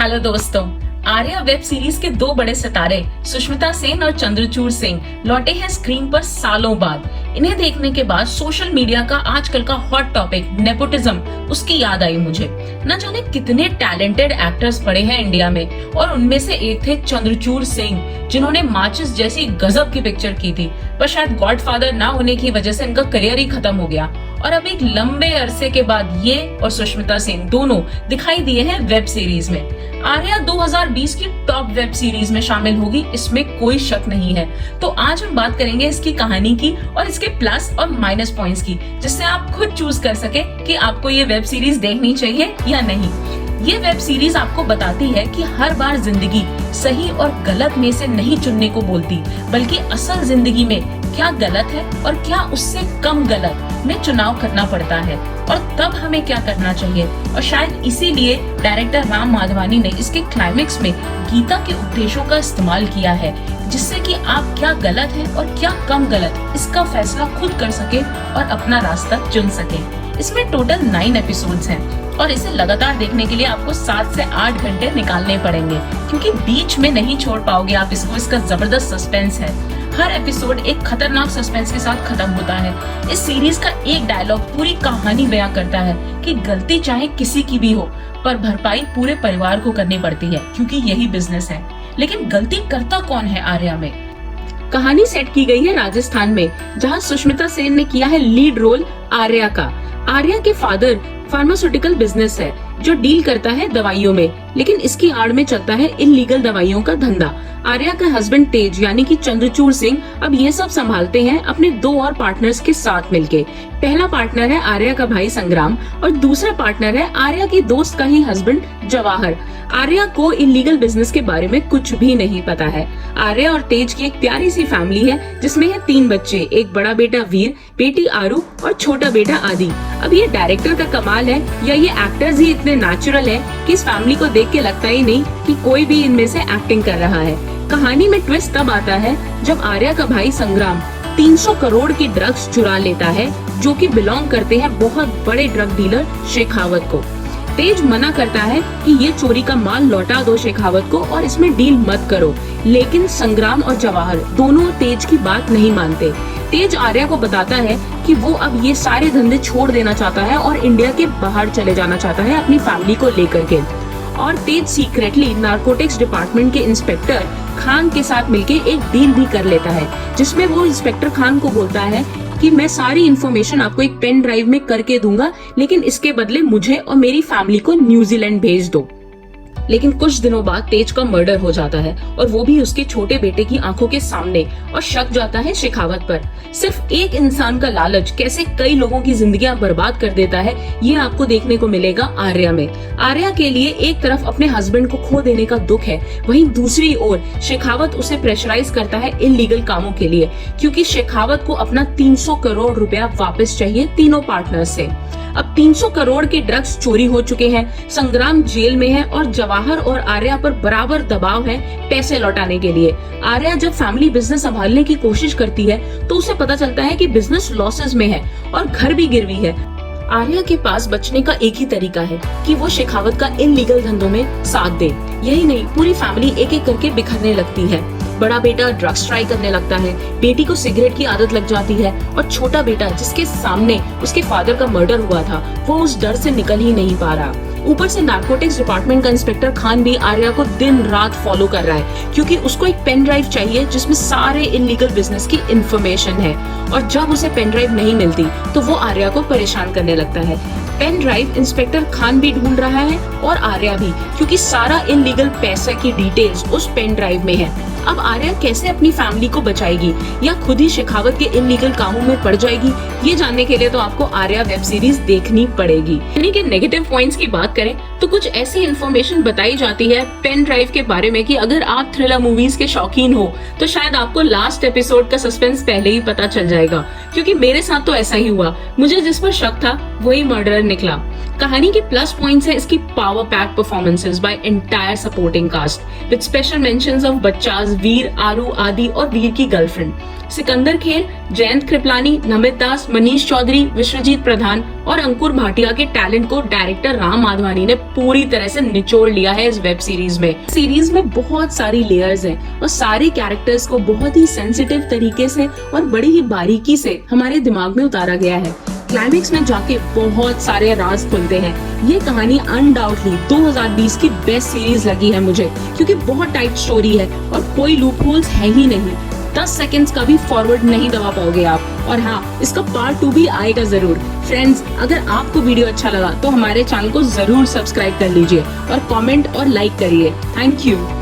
Hello दोस्तों, Arya web series के दो बड़े सितारे सुष्मिता सेन और चंद्रचूड़ सिंह लौटे हैं स्क्रीन पर सालों बाद। इन्हें देखने के बाद सोशल मीडिया का आजकल का हॉट टॉपिक नेपोटिज्म उसकी याद आई मुझे। न जाने कितने टैलेंटेड एक्टर्स पड़े हैं इंडिया में और उनमें से एक थे चंद्रचूड़ सिंह, जिन्होंने माचिस जैसी गजब की पिक्चर की थी, पर शायद गॉडफादर ना होने की वजह से इनका करियर ही खत्म हो गया और अब एक लंबे अरसे के बाद ये और सुष्मिता सेन दोनों दिखाई दिए हैं वेब सीरीज में। आर्या 2020 की टॉप वेब सीरीज में शामिल होगी, इसमें कोई शक नहीं है। तो आज हम बात करेंगे इसकी कहानी की और इसके प्लस और माइनस पॉइंट्स की, जिससे आप खुद चूज कर सके कि आपको ये वेब सीरीज देखनी चाहिए या नहीं। ये वेब सीरीज आपको बताती है कि हर बार जिंदगी सही और गलत में से नहीं चुनने को बोलती, बल्कि असल जिंदगी में क्या गलत है और क्या उससे कम गलत में चुनाव करना पड़ता है और तब हमें क्या करना चाहिए। और शायद इसीलिए डायरेक्टर राम माधवानी ने इसके क्लाइमेक्स में गीता के उपदेशों का इस्तेमाल किया है, जिससे कि आप क्या गलत है और क्या कम गलत इसका फैसला खुद कर सके और अपना रास्ता चुन सके। इसमें टोटल 9 एपिसोड्स हैं और इसे लगातार देखने के लिए आपको 7 से 8 घंटे निकालने पड़ेंगे, क्योंकि बीच में नहीं छोड़ पाओगे आप इसको। इसका जबरदस्त सस्पेंस है, हर एपिसोड एक खतरनाक सस्पेंस के साथ खत्म होता है। इस सीरीज का एक डायलॉग पूरी कहानी बयां करता है कि गलती चाहे किसी की भी हो, पर भरपाई पूरे परिवार को करनी पड़ती है, क्योंकि यही बिजनेस है। लेकिन गलती करता कौन है आर्या में? कहानी सेट की गई है राजस्थान में, जहां सुष्मिता सेन ने किया है लीड रोल आर्या का। आर्या के फादर फार्मास्यूटिकल बिजनेस है जो डील करता है दवाइयों में, लेकिन इसकी आड़ में चलता है इल्लीगल दवाइयों का धंधा। आर्या का हस्बैंड तेज यानी कि चंद्रचूड़ सिंह अब ये सब संभालते हैं अपने 2 और पार्टनर्स के साथ मिलके। पहला पार्टनर है आर्या का भाई संग्राम और दूसरा पार्टनर है आर्या की दोस्त का ही हस्बैंड जवाहर। आर्या को इल्लीगल बिजनेस के बारे में कुछ भी नहीं पता है। आर्या और तेज की एक प्यारी सी फैमिली है, जिसमें है 3 बच्चे, एक बड़ा बेटा वीर, बेटी आरू और छोटा बेटा आदि। अब ये डायरेक्टर का कमाल है या ये एक्टर्स ही इतने नेचुरल है कि इस फैमिली को देख के लगता ही नहीं कि कोई भी इनमें से एक्टिंग कर रहा है। कहानी में ट्विस्ट तब आता है जब आर्या का भाई संग्राम 300 करोड़ की ड्रग्स चुरा लेता है, जो कि बिलोंग करते हैं बहुत बड़े ड्रग डीलर शेखावत को। तेज मना करता है कि ये चोरी का माल लौटा दो शेखावत को और इसमें डील मत करो, लेकिन संग्राम और जवाहर दोनों तेज की बात नहीं मानते। तेज आर्या को बताता है कि वो अब ये सारे धंधे छोड़ देना चाहता है और इंडिया के बाहर चले जाना चाहता है अपनी फैमिली को लेकर के। और तेज सीक्रेटली नारकोटिक्स डिपार्टमेंट के इंस्पेक्टर खान के साथ मिलके एक डील भी कर लेता है, जिसमें वो इंस्पेक्टर खान को बोलता है कि मैं सारी इन्फॉर्मेशन आपको एक पेन ड्राइव में करके दूंगा, लेकिन इसके बदले मुझे और मेरी फैमिली को न्यूजीलैंड भेज दो। लेकिन कुछ दिनों बाद तेज का मर्डर हो जाता है और वो भी उसके छोटे बेटे की आंखों के सामने, और शक जाता है शेखावत पर। सिर्फ एक इंसान का लालच कैसे कई लोगों की जिंदगियां बर्बाद कर देता है, ये आपको देखने को मिलेगा आर्या में। आर्या के लिए एक तरफ अपने हस्बैंड को खो देने का दुख है, वहीं दूसरी ओर शेखावत उसे प्रेशराइज करता है इल्लीगल कामों के लिए, क्योंकि शेखावत को अपना 300 करोड़ रुपया वापस चाहिए तीनों पार्टनर से। अब 300 करोड़ के ड्रग्स चोरी हो चुके हैं, संग्राम जेल में है और जवाहर और आर्या पर बराबर दबाव है पैसे लौटाने के लिए। आर्या जब फैमिली बिजनेस संभालने की कोशिश करती है तो उसे पता चलता है कि बिजनेस लॉसेस में है और घर भी गिरवी है। आर्या के पास बचने का एक ही तरीका है कि वो शेखावत का इल्लीगल धंधों में साथ दे। यही नहीं, पूरी फैमिली एक एक करके बिखरने लगती है। बड़ा बेटा ड्रग्स ट्राई करने लगता है, बेटी को सिगरेट की आदत लग जाती है और छोटा बेटा, जिसके सामने उसके फादर का मर्डर हुआ था, वो उस डर से निकल ही नहीं पा रहा। ऊपर से नारकोटिक्स डिपार्टमेंट का इंस्पेक्टर खान भी आर्या को दिन रात फॉलो कर रहा है, क्योंकि उसको एक पेन ड्राइव चाहिए जिसमें सारे इल्लीगल बिजनेस की इंफॉर्मेशन है। और जब उसे पेन ड्राइव नहीं मिलती तो वो आर्या को परेशान करने लगता है। पेन ड्राइव इंस्पेक्टर खान भी ढूंढ रहा है और आर्या भी, क्योंकि सारा इल्लीगल पैसे की डिटेल्स उस पेन ड्राइव में है। अब आर्या कैसे अपनी फैमिली को बचाएगी या खुद ही शेखावत के इल्लीगल कामों में पड़ जाएगी, ये जानने के लिए तो आपको आर्या वेब सीरीज देखनी पड़ेगी। यानी कि नेगेटिव पॉइंट्स की बात करें तो कुछ ऐसी इन्फॉर्मेशन बताई जाती है पेन ड्राइव के बारे में कि अगर आप थ्रिलर मूवीज के शौकीन हो तो शायद आपको लास्ट एपिसोड का सस्पेंस पहले ही पता चल जाएगा, क्योंकि मेरे साथ तो ऐसा ही हुआ। मुझे जिस पर शक था वही मर्डरर निकला। कहानी के प्लस पॉइंट्स है इसकी power pack performances by entire supporting cast with special mentions of बच्चास, वीर, आरू, आदि और वीर की गर्लफ्रेंड। सिकंदर खेर, जयंत कृपलानी, नमित दास, मनीष चौधरी, विश्वजीत प्रधान और अंकुर भाटिया के टैलेंट को डायरेक्टर राम माधवानी ने पूरी तरह से निचोड़ लिया है इस वेब सीरीज में। सीरीज में बहुत सारी लेयर्स हैं और सारे कैरेक्टर्स को बहुत ही सेंसिटिव तरीके से और बड़ी ही बारीकी से हमारे दिमाग में उतारा गया है। क्लाइमेक्स में जाके बहुत सारे राज खुलते हैं। ये कहानी अनडाउटली 2020 की बेस्ट सीरीज लगी है मुझे, क्योंकि बहुत टाइट स्टोरी है और कोई लूप होल्स है ही नहीं। 10 सेकंड्स का भी फॉरवर्ड नहीं दबा पाओगे आप। और हाँ, इसका पार्ट 2 भी आएगा जरूर। फ्रेंड्स, अगर आपको वीडियो अच्छा लगा तो हमारे चैनल को जरूर सब्सक्राइब कर लीजिए और कमेंट और लाइक करिए। Thank you.